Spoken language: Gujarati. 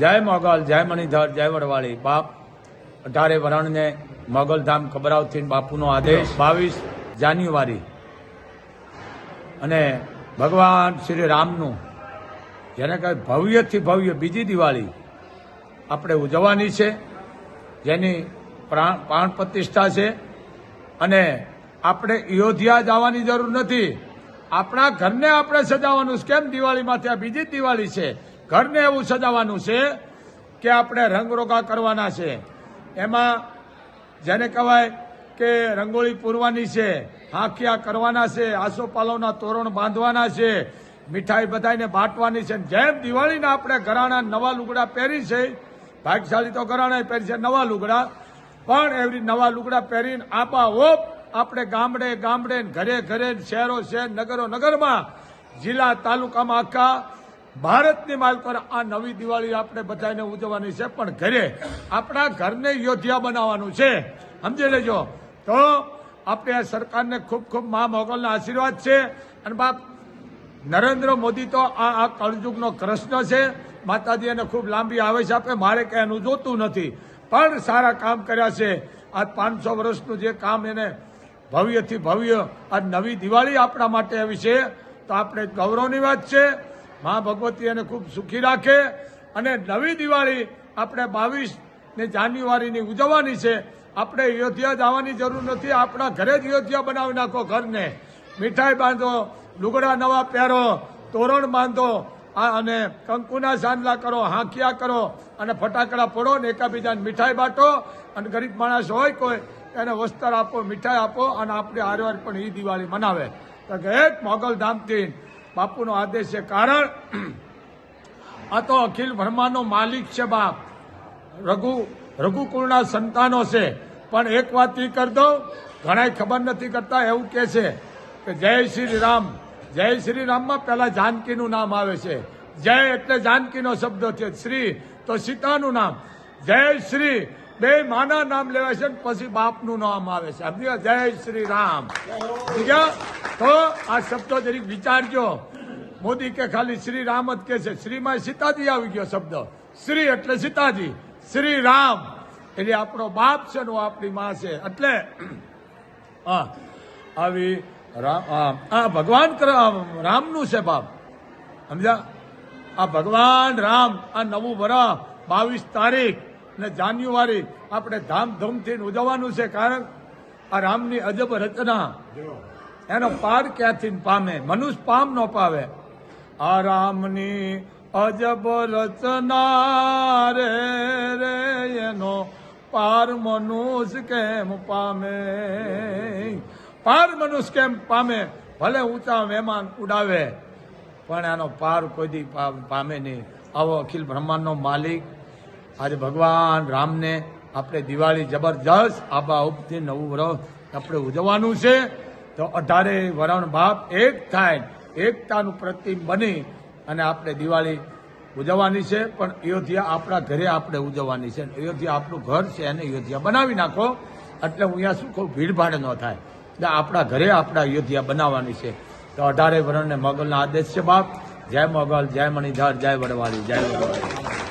જય મોગલ, જય મણિધર, જય વડવાળી. બાપ 18 વરણને મોગલધામ ખબરાવથી બાપુનો આદેશ 22 જાન્યુઆરી અને ભગવાન શ્રી રામનું જેને કહે ભવ્યથી ભવ્ય બીજી દિવાળી આપણે ઉજવવાની છે, જેની પ્રાણ પ્રતિષ્ઠા છે. અને આપણે અયોધ્યા જવાની જરૂર નથી, આપણા ઘરને આપણે સજાવવાનું છે. કેમ દિવાળીમાંથી આ બીજી દિવાળી છે, ઘરને એવું સજાવવાનું છે કે આપણે રંગરોગા કરવાના છે. એમાં જેને કહેવાય કે રંગોળી પૂરવાની છે, હાંકિયા કરવાના છે, આસોપાલવના તોરણ બાંધવાના છે, મીઠાઈ બધાને બાંટવાની છે. જેમ દિવાળીના આપણે ઘરાણા નવા લુગડા પહેરી છે, ભાગ્યશાળી તો ઘરાણા પહેરી છે નવા લુગડા, પણ એવી નવા લુગડા પહેરીને આપાઓપ આપણે ગામડે ગામડે, ઘરે ઘરે, શહેરો શહેર, નગરો નગરમાં, જિલ્લા તાલુકામાં, આખા ભારતની માલ પર આ નવી દિવાળી આપણે બધાને ઉજવવાની છે. પણ ઘરે આપણા ઘરને અયોધ્યા બનાવવાનું છે, સમજી લેજો. તો આપણે આ સરકારને ખૂબ ખૂબ મા મોગલના આશીર્વાદ છે. અને બાપ નરેન્દ્ર મોદી તો આ કળયુગનો કૃષ્ણ છે. માતાજી એને ખૂબ લાંબી આવેશ આપે, મારે કે એનું જોતું નથી, પણ સારા કામ કર્યા છે. આ 500 વર્ષનું જે કામ એને ભવ્યથી ભવ્ય આ નવી દિવાળી આપણા માટે આવી છે, તો આપણે ગૌરવની વાત છે. મા ભગવતી એને ખૂબ સુખી રાખે. અને નવી દિવાળી આપણે 22 જાન્યુઆરીની ઉજવવાની છે. આપણે અયોધ્યા જવાની જરૂર નથી, આપણા ઘરે જ અયોધ્યા બનાવી નાખો. ઘરને મીઠાઈ બાંધો, લુગડા નવા પહેરો, તોરણ બાંધો, અને કંકુના સાંદલા કરો, હાંકિયા કરો, અને ફટાકડા ફોડો, ને એકાબીજાને મીઠાઈ બાંટો. અને ગરીબ માણસ હોય કોઈ એને વસ્ત્ર આપો, મીઠાઈ આપો, અને આપણે હારવાર પણ એ દિવાળી મનાવે. તો એક મોગલધામથી બાપુનો આદેશ છે. કારણ આ તો અખિલ બ્રહ્માંડનો માલિક છે બાપ, રઘુકુળના સંતાનો છે. પણ એક વાત એ કરી દઉં, ઘણા ખબર નથી કરતા, એવું કે છે કે જય શ્રી રામ. જય શ્રી રામમાં પહેલા જાનકીનું નામ આવે છે. જય એટલે જાનકીનો શબ્દ છે, શ્રી તો સીતાનું નામ. જય શ્રી બે માના નામ લેવાય છે, પછી બાપનું નામ આવે છે. સમજ્યા? જય શ્રી રામ. તો આ શબ્દો જરીક વિચારજો. મોદી કે ખાલી શ્રી રામ જ કે છે, શ્રીમાં સીતાજી આવી ગયો શબ્દ. શ્રી એટલે સીતાજી, શ્રી રામ એટલે આપણો બાપ છે, નો આપણી માં છે. એટલે આવી આ ભગવાન રામનું છે બાપ, સમજ્યા? આ ભગવાન રામ આ નવું વર્ષ 22 તારીખ ને જાન્યુઆરી આપણે ધામધૂમથી ઉજવવાનું છે. કારણ આ રામની અજબ રચના, એનો પાર ક્યાંથી પામે, મનુષ્ય પામ ન પાવે. આ રામની અજબ રચના રે રે, એનો પાર મનુષ્ય કેમ પામે. પાર મનુષ્ય કેમ પામે? ભલે ઊંચા મહેમાન ઉડાવે, પણ એનો પાર કોઈ દી પામે નહીં. આવો અખિલ બ્રહ્માંડનો માલિક આજે ભગવાન રામને આપણે દિવાળી જબરજસ્ત આબા ઉપથી નવું વર્ષ આપણે ઉજવવાનું છે. તો 18 વરણ બાપ એક થાય, એકતાનું પ્રતિક બની અને આપણે દિવાળી ઉજવવાની છે. પણ અયોધ્યા આપણા ઘરે આપણે ઉજવવાની છે. અયોધ્યા આપણું ઘર છે, એને અયોધ્યા બનાવી નાખો. એટલે અહીંયા શું કહું, ભીડભાડ ન થાય. એટલે આપણા ઘરે આપણા અયોધ્યા બનાવવાની છે. તો 18 વરણને મોગલના આદેશ છે બાપ. જય મોગલ, જય મણિધર, જય વડવાળી, જય વડવાળી.